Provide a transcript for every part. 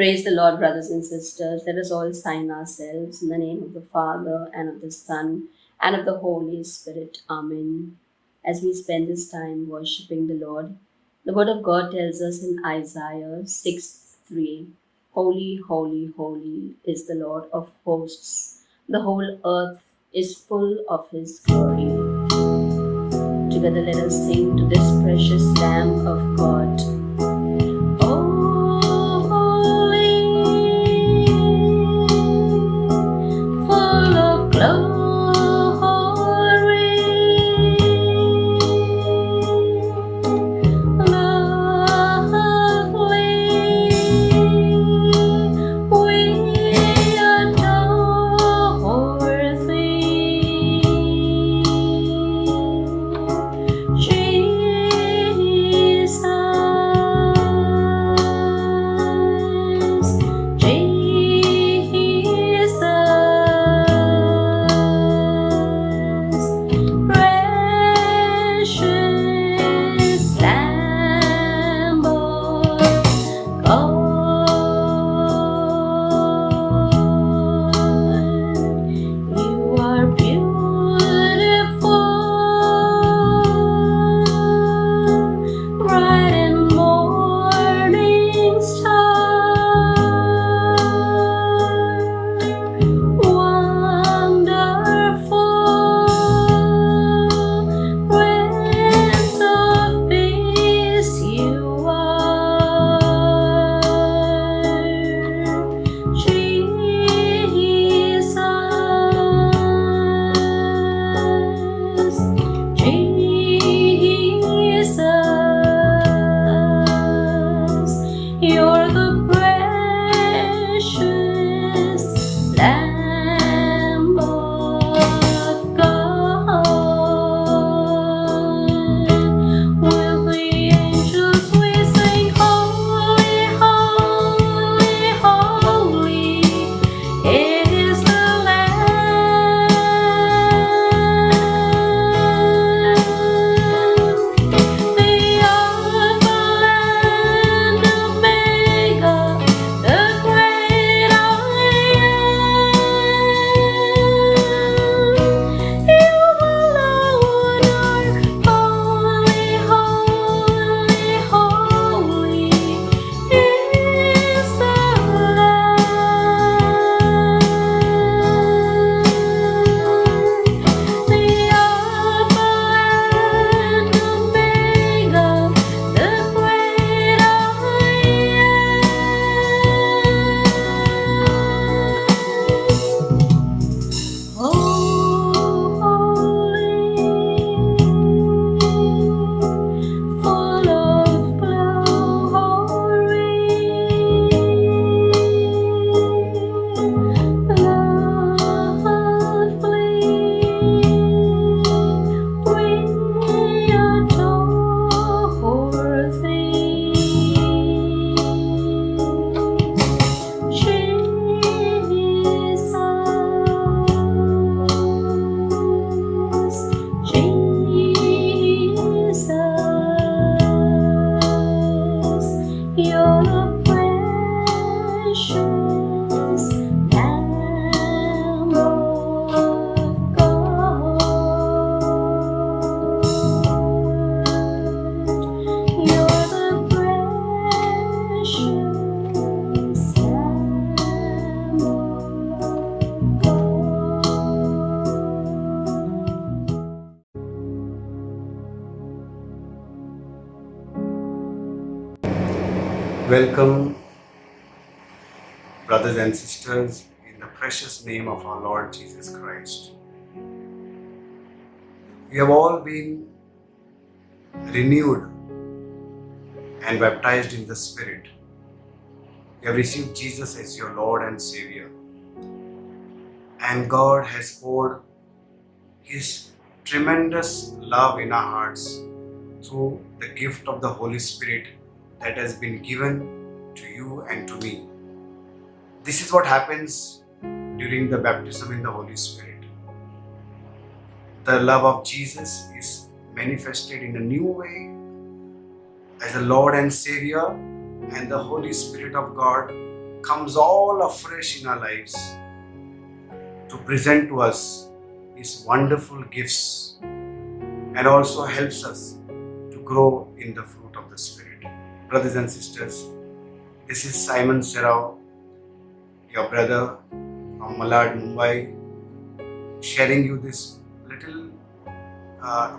Praise the Lord, brothers and sisters. Let us all sign ourselves in the name of the Father, and of the Son, and of the Holy Spirit. Amen. As we spend this time worshipping the Lord, the Word of God tells us in Isaiah 6:3, Holy, holy, holy is the Lord of hosts. The whole earth is full of His glory. Together let us sing to this precious Lamb of God. Oh, holy, full of glory, lovely, we adore thee. Jesus, precious Lamb of God, you are beautiful, bright and morning star, wonderful, Prince of Peace you are, Jesus, Jesus, you're the precious Lamb of God. With the angels we sing, holy, holy, holy is the Lamb. The Alpha and Omega, the great I am. You alone are holy, holy, holy is the Lamb. The Alpha and Omega, the great I am. Oh, holy, full of glory, lovely, we adore thee. Jesus, you're the precious Lamb of God. You're the precious Lamb of Welcome, brothers and sisters, in the precious name of our Lord Jesus Christ. We have all been renewed and baptized in the Spirit. You have received Jesus as your Lord and Savior. And God has poured His tremendous love in our hearts through the gift of the Holy Spirit that has been given to you and to me. This is what happens during the baptism in the Holy Spirit. The love of Jesus is manifested in a new way as the Lord and Savior, and the Holy Spirit of God comes all afresh in our lives to present to us His wonderful gifts and also helps us to grow in the fruit of the Spirit. Brothers and sisters, this is Simon Serrao, your brother from Malad, Mumbai, sharing you this little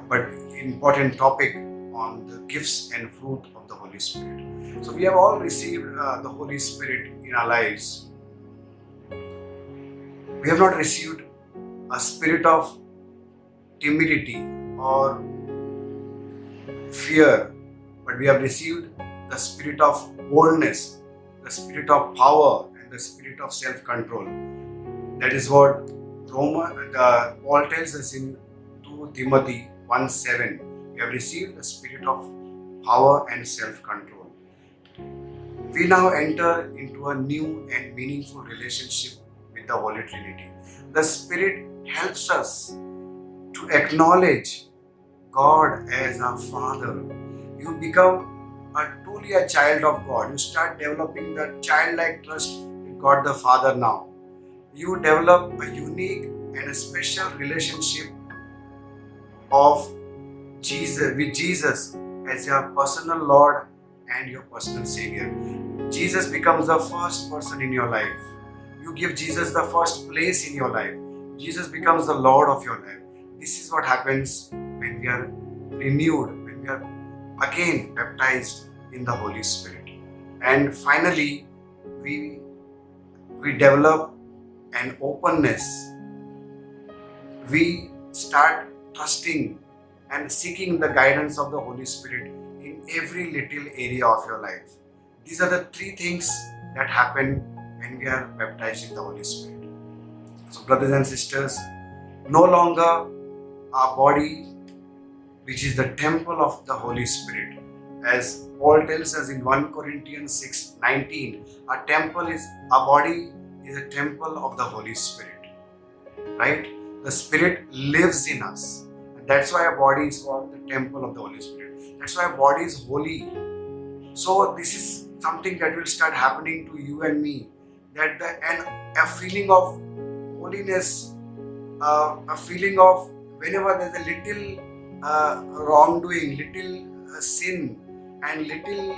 but important topic on the gifts and fruit of the Holy Spirit. So we have all received the Holy Spirit in our lives. We have not received a spirit of timidity or fear, but we have received the spirit of boldness, the spirit of power, and the spirit of self-control. That is what Paul tells us in 2 Timothy 1:7. We have received the spirit of power and self-control. We now enter into a new and meaningful relationship with the Holy Trinity. The Spirit helps us to acknowledge God as our Father. You become truly a child of God. You start developing that childlike trust with God the Father now. You develop a unique and a special relationship of Jesus as your personal Lord and your personal Savior. Jesus becomes the first person in your life. You give Jesus the first place in your life. Jesus becomes the Lord of your life. This is what happens when we are renewed, when we are again baptized in the Holy Spirit. And finally, we develop an openness. We start trusting and seeking the guidance of the Holy Spirit in every little area of your life. These are the three things that happen when we are baptized in the Holy Spirit. So brothers and sisters, no longer our body, which is the temple of the Holy Spirit. As Paul tells us in 1 Corinthians 6:19, our body is a temple of the Holy Spirit. Right? The Spirit lives in us. And that's why our body is called the temple of the Holy Spirit. That's why our body is holy. So this is something that will start happening to you and me. That a feeling of holiness, a feeling of whenever there's a little wrongdoing, little sin, and little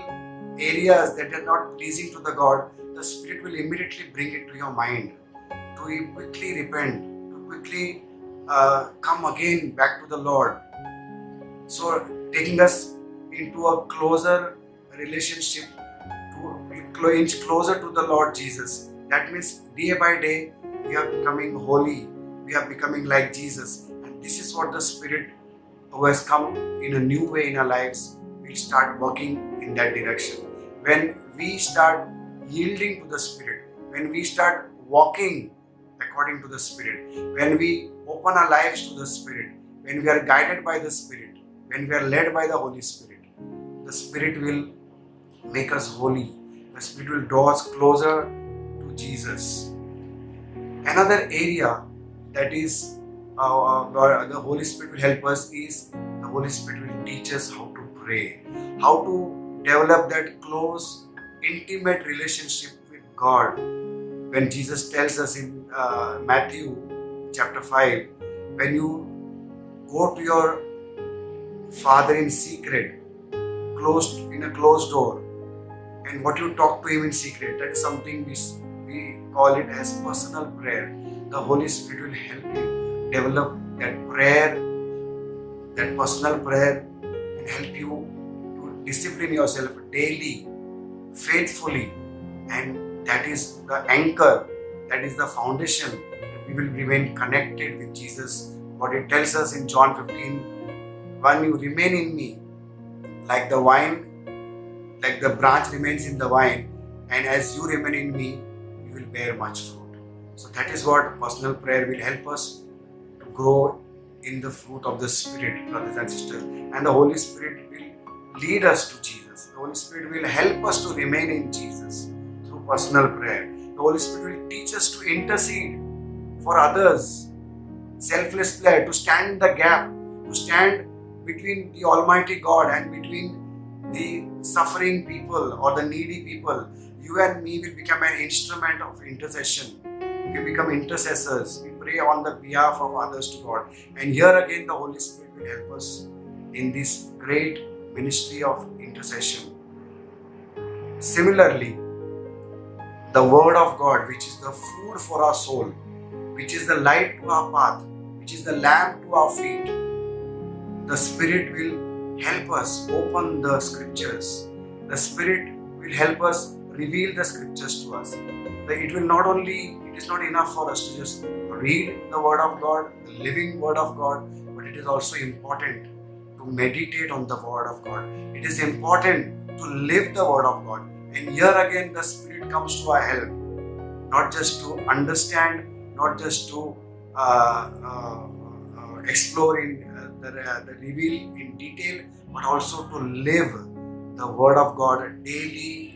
areas that are not pleasing to the God, the Spirit will immediately bring it to your mind to quickly repent, to quickly come again back to the Lord. So taking us into a closer relationship, to inch closer to the Lord Jesus. That means day by day we are becoming holy, we are becoming like Jesus. And this is what the Spirit who has come in a new way in our lives will start working in that direction. When we start yielding to the Spirit, when we start walking according to the Spirit, when we open our lives to the Spirit, when we are guided by the Spirit, when we are led by the Holy Spirit, the Spirit will make us holy. The Spirit will draw us closer to Jesus. Another area that is the Holy Spirit will help us is the Holy Spirit will teach us how to pray, how to develop that close, intimate relationship with God. When Jesus tells us in Matthew chapter 5, when you go to your Father in secret, in a closed door, and what you talk to Him in secret, that is something we call it as personal prayer. The Holy Spirit will help you develop that prayer, that personal prayer, and help you to discipline yourself daily, faithfully, and that is the anchor, that is the foundation that we will remain connected with Jesus. What it tells us in John 15:1, you remain in me like the vine, like the branch remains in the vine, and as you remain in me, you will bear much fruit. So that is what personal prayer will help us to grow in the fruit of the Spirit, brothers and sisters. And the Holy Spirit will lead us to Jesus. The Holy Spirit will help us to remain in Jesus through personal prayer. The Holy Spirit will teach us to intercede for others, selfless prayer, to stand in the gap, to stand between the Almighty God and between the suffering people or the needy people. you and me will become an instrument of intercession. We become intercessors. We pray on the behalf of others to God. And here again, the Holy Spirit will help us in this great ministry of intercession. Similarly, the Word of God, which is the food for our soul, which is the light to our path, which is the lamp to our feet, the Spirit will help us open the Scriptures. The Spirit will help us reveal the Scriptures to us. It is not enough for us to just read the Word of God, the living Word of God, but it is also important to meditate on the Word of God. It is important to live the Word of God. And here again, the Spirit comes to our help, not just to understand, not just to explore the reveal in detail, but also to live the Word of God daily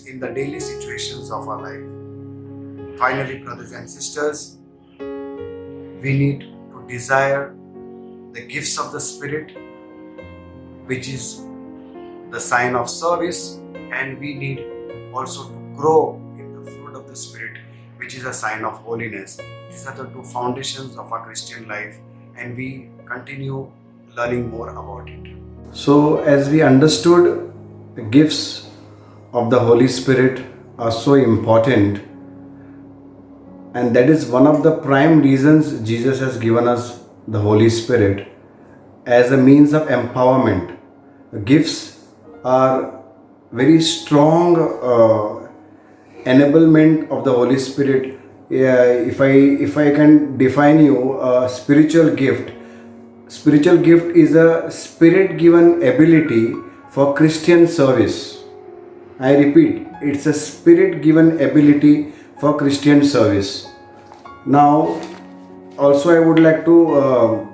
in the daily situations of our life. Finally, brothers and sisters, we need to desire the gifts of the Spirit, which is the sign of service, and we need also to grow in the fruit of the Spirit, which is a sign of holiness. These are the two foundations of our Christian life, and we continue learning more about it. So, as we understood, the gifts of the Holy Spirit are so important, and that is one of the prime reasons Jesus has given us the Holy Spirit as a means of empowerment. The gifts are very strong enablement of the Holy Spirit. If I can define you a spiritual gift is a Spirit given ability for Christian service. I repeat, it's a Spirit given ability for Christian service. Now, also I would like to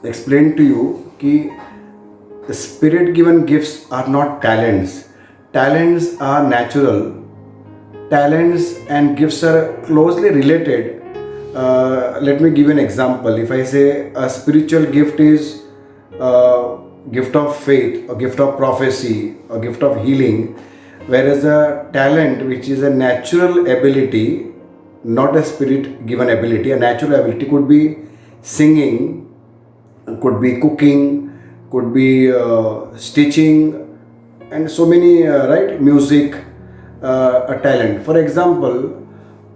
explain to you that the Spirit given gifts are not talents. Talents are natural. Talents and gifts are closely related. Let me give you an example. If I say a spiritual gift is a gift of faith, a gift of prophecy, a gift of healing, whereas a talent, which is a natural ability, not a Spirit given ability, a natural ability could be singing, could be cooking, could be stitching, and so many, music, a talent. For example,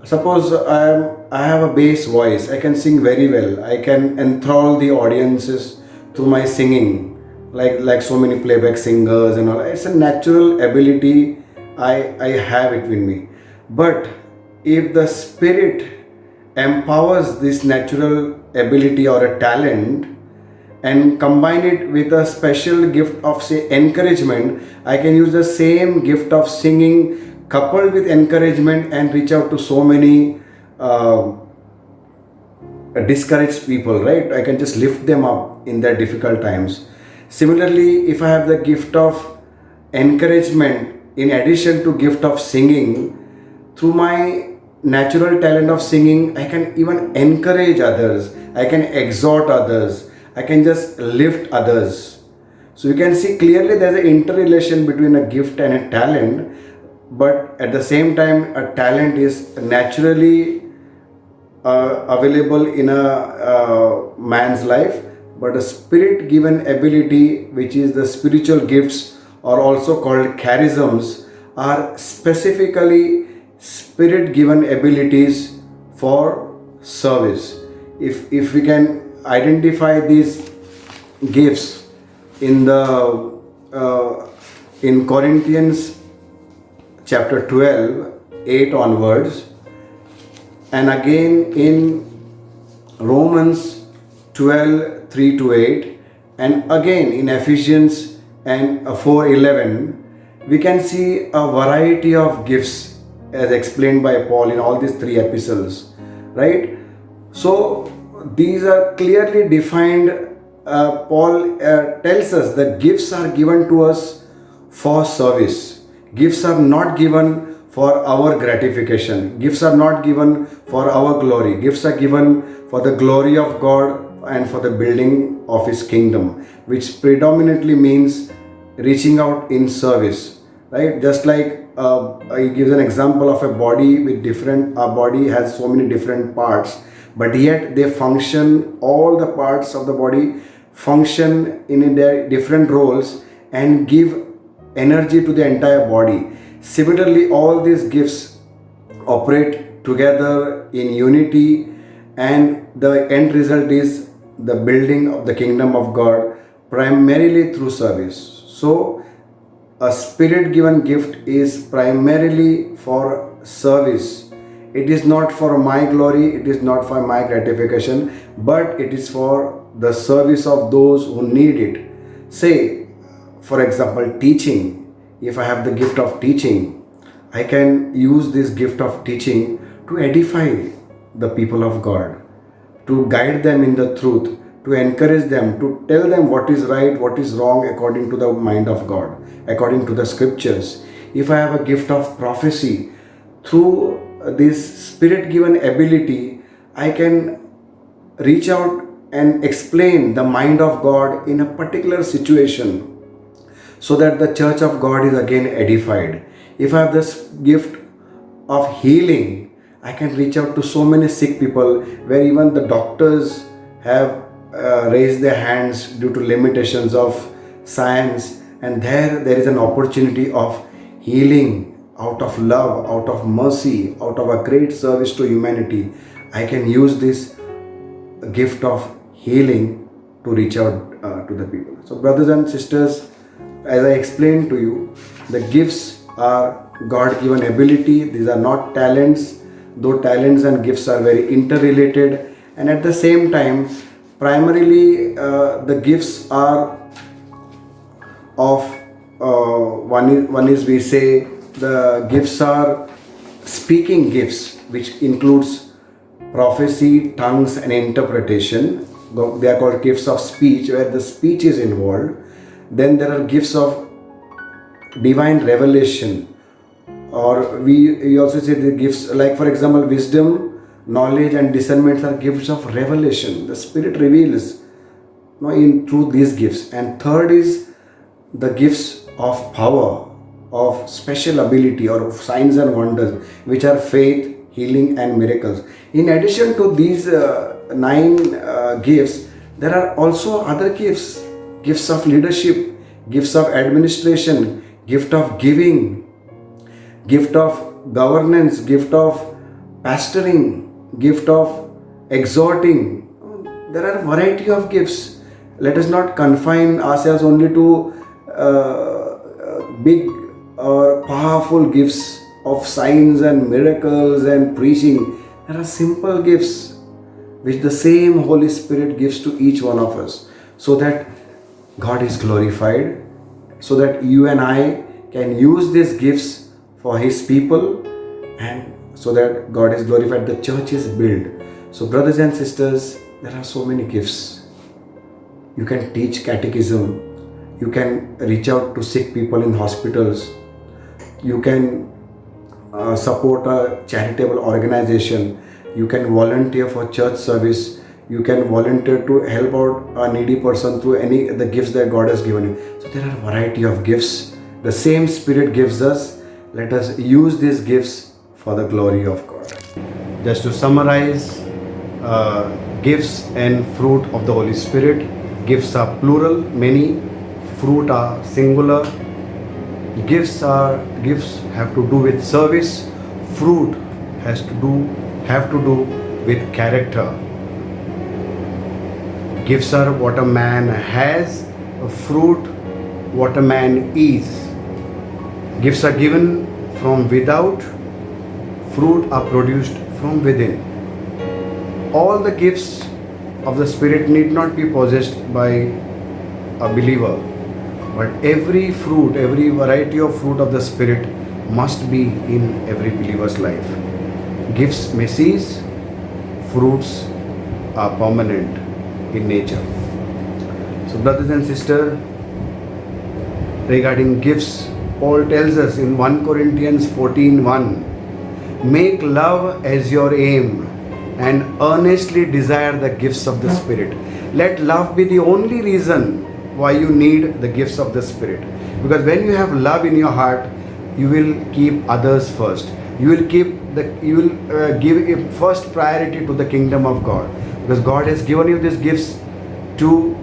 suppose I have a bass voice, I can sing very well, I can enthrall the audiences through my singing, like so many playback singers and all. It's a natural ability, I have it with me. But if the Spirit empowers this natural ability or a talent and combine it with a special gift of, say, encouragement, I can use the same gift of singing coupled with encouragement and reach out to so many discouraged people, right? I can just lift them up in their difficult times. Similarly, if I have the gift of encouragement in addition to gift of singing, through my natural talent of singing, I can even encourage others, I can exhort others, I can just lift others. So you can see clearly there's an interrelation between a gift and a talent, but at the same time a talent is naturally available in a man's life, but a Spirit given ability, which is the spiritual gifts, or also called charisms, are specifically Spirit given abilities for service. If we can identify these gifts in the in Corinthians chapter 12, 8 onwards, and again in Romans 12, 3 to 8, and again in Ephesians and 4:11, we can see a variety of gifts as explained by Paul in all these three epistles, right? So these are clearly defined. Paul tells us that gifts are given to us for service. Gifts are not given for our gratification. Gifts are not given for our glory. Gifts are given for the glory of God and for the building of His kingdom, which predominantly means reaching out in service, right? Just like he gives an example of a body with different, a body has so many different parts, but yet they function, all the parts of the body function in their different roles and give energy to the entire body. Similarly, all these gifts operate together in unity, and the end result is the building of the kingdom of God primarily through service. So a spirit given gift is primarily for service. It is not for my glory, it is not for my gratification, but it is for the service of those who need it. Say, for example, teaching. If I have the gift of teaching, I can use this gift of teaching to edify the people of God, to guide them in the truth, to encourage them, to tell them what is right, what is wrong according to the mind of God, according to the scriptures. If I have a gift of prophecy, through this spirit given ability, I can reach out and explain the mind of God in a particular situation so that the church of God is again edified. If I have this gift of healing, I can reach out to so many sick people where even the doctors have raised their hands due to limitations of science, and there is an opportunity of healing out of love, out of mercy, out of a great service to humanity. I can use this gift of healing to reach out to the people. So, brothers and sisters, as I explained to you, the gifts are God given ability. These are not talents, though talents and gifts are very interrelated. And at the same time, primarily the gifts are of one is we say the gifts are speaking gifts, which includes prophecy, tongues and interpretation. They are called gifts of speech, where the speech is involved. Then there are gifts of divine revelation, or we also say the gifts like, for example, wisdom, knowledge and discernment are gifts of revelation. The Spirit reveals in through these gifts. And third is the gifts of power, of special ability, or of signs and wonders, which are faith, healing and miracles. In addition to these 9 gifts, there are also other gifts: gifts of leadership, gifts of administration, gift of giving, gift of governance, gift of pastoring, gift of exhorting. There are a variety of gifts. Let us not confine ourselves only to big or powerful gifts of signs and miracles and preaching. There are simple gifts which the same Holy Spirit gives to each one of us, so that God is glorified, so that you and I can use these gifts for His people, and so that God is glorified, the church is built. So brothers and sisters, there are so many gifts. You can teach catechism, you can reach out to sick people in hospitals, you can support a charitable organization, you can volunteer for church service, you can volunteer to help out a needy person through any the gifts that God has given you. So there are a variety of gifts. The same Spirit gives us. Let us use these gifts for the glory of God. Just to summarize, gifts and fruit of the Holy Spirit. Gifts are plural, many. Fruit are singular. Gifts have to do with service. Fruit have to do with character. Gifts are what a man has, fruit what a man is. Gifts are given from without, fruit are produced from within. All the gifts of the Spirit need not be possessed by a believer, but every fruit, every variety of fruit of the Spirit must be in every believer's life. Gifts may cease, fruits are permanent in nature. So brothers and sisters, regarding gifts, Paul tells us in 1 Corinthians 14:1, make love as your aim and earnestly desire the gifts of the Spirit. Let love be the only reason why you need the gifts of the Spirit. Because when you have love in your heart, you will keep others first. You will give a first priority to the kingdom of God, because God has given you these gifts to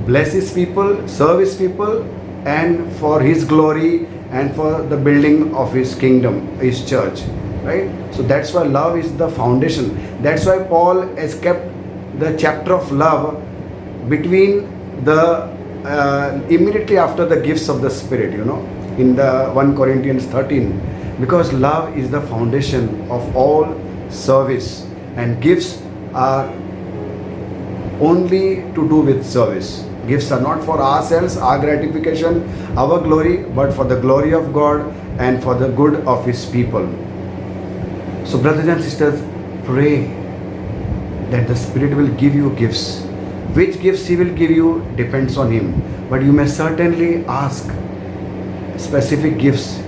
bless His people, serve His people, and for His glory and for the building of His kingdom, His church, right? So that's why love is the foundation. That's why Paul has kept the chapter of love between the immediately after the gifts of the Spirit, in the 1 Corinthians 13, because love is the foundation of all service, and gifts are only to do with service. Gifts are not for ourselves, our gratification, our glory, but for the glory of God and for the good of His people. So brothers and sisters, pray that the Spirit will give you gifts. Which gifts He will give you depends on Him, but you may certainly ask specific gifts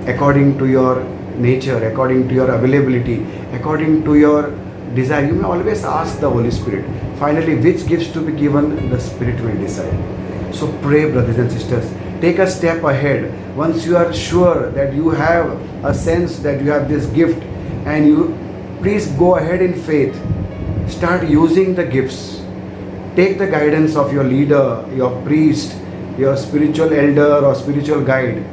according to your nature, according to your availability, according to your desire. You may always ask the Holy Spirit. Finally, which gifts to be given, the Spirit will decide. So pray, brothers and sisters. Take a step ahead. Once you are sure that you have a sense that you have this gift, and you please go ahead in faith. Start using the gifts. Take the guidance of your leader, your priest, your spiritual elder or spiritual guide,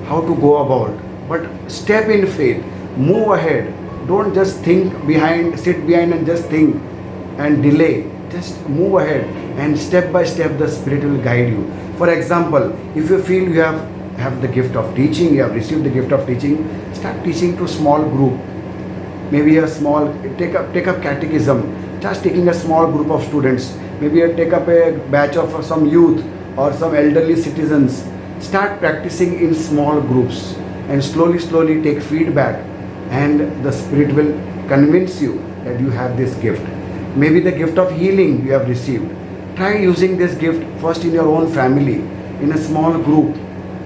how to go about. But step in faith. Move ahead. Don't just sit behind and just think and delay. Just move ahead, and step by step the Spirit will guide you. For example, if you feel you have the gift of teaching, you have received the gift of teaching, start teaching to small group. Maybe take up catechism, just taking a small group of students. Maybe take up a batch of some youth or some elderly citizens. Start practicing in small groups, and slowly take feedback, and the Spirit will convince you that you have this gift. Maybe the gift of healing you have received. Try using this gift first in your own family, in a small group,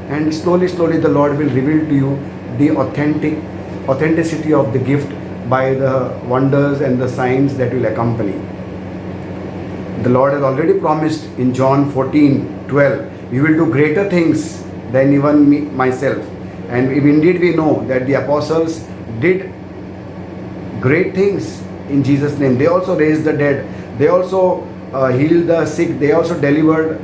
and slowly the Lord will reveal to you the authenticity of the gift by the wonders and the signs that will accompany. The Lord has already promised in John 14:12, you will do greater things than even me, myself. And if indeed we know that the apostles did great things in Jesus' name. They also raised the dead. They also healed the sick. They also delivered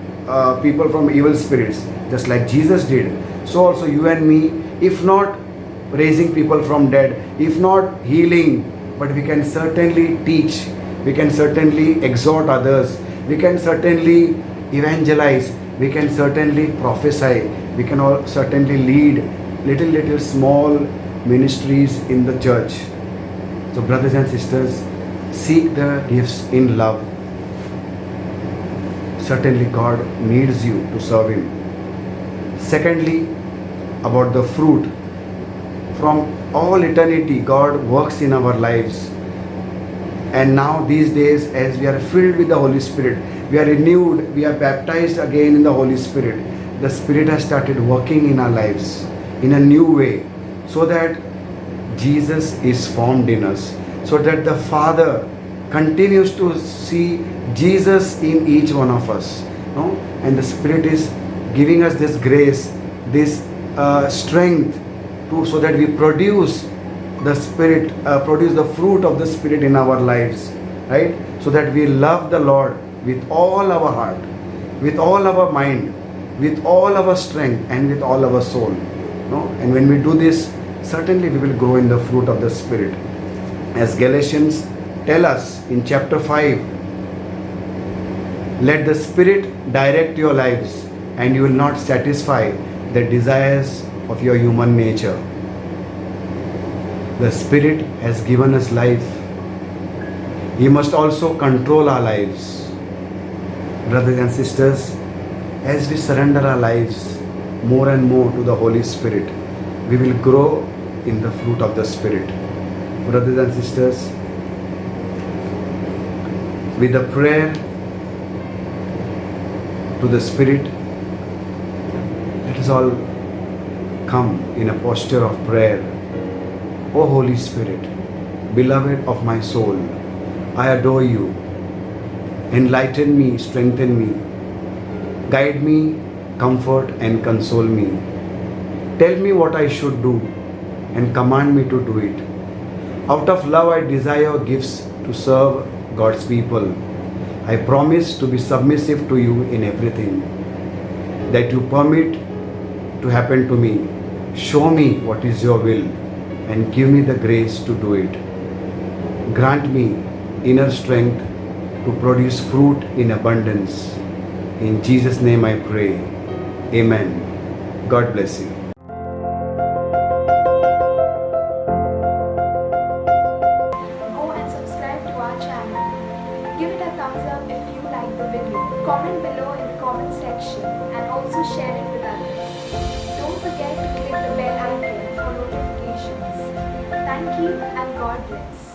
people from evil spirits, just like Jesus did. So also you and me, if not raising people from dead, if not healing, but we can certainly teach, we can certainly exhort others, we can certainly evangelize, we can certainly prophesy, we can all certainly lead little small ministries in the church. So brothers and sisters, seek the gifts in love. Certainly God needs you to serve Him. Secondly, about the fruit. From all eternity, God works in our lives. And now these days, as we are filled with the Holy Spirit, we are renewed, we are baptized again in the Holy Spirit. The Spirit has started working in our lives in a new way, so that Jesus is formed in us, so that the Father continues to see Jesus in each one of us. And the Spirit is giving us this grace, this strength, so that we produce the Spirit, produce the fruit of the Spirit in our lives, right? So that we love the Lord with all our heart, with all our mind, with all our strength, and with all our soul. And when we do this, certainly we will grow in the fruit of the Spirit. As Galatians tell us in chapter 5, let the Spirit direct your lives, and you will not satisfy the desires of your human nature. The Spirit has given us life. He must also control our lives. Brothers and sisters, as we surrender our lives more and more to the Holy Spirit, we will grow in the fruit of the Spirit. Brothers and sisters, with a prayer to the Spirit, let us all come in a posture of prayer. O Holy Spirit, beloved of my soul, I adore you. Enlighten me, strengthen me, guide me, comfort and console me. Tell me what I should do and command me to do it. Out of love, I desire gifts to serve God's people. I promise to be submissive to you in everything that you permit to happen to me. Show me what is your will and give me the grace to do it. Grant me inner strength to produce fruit in abundance. In Jesus' name I pray. Amen. God bless you. Go and subscribe to our channel. Give it a thumbs up if you like the video. Comment below in the comment section and also share it with others. Don't forget to click the bell icon for notifications. Thank you and God bless.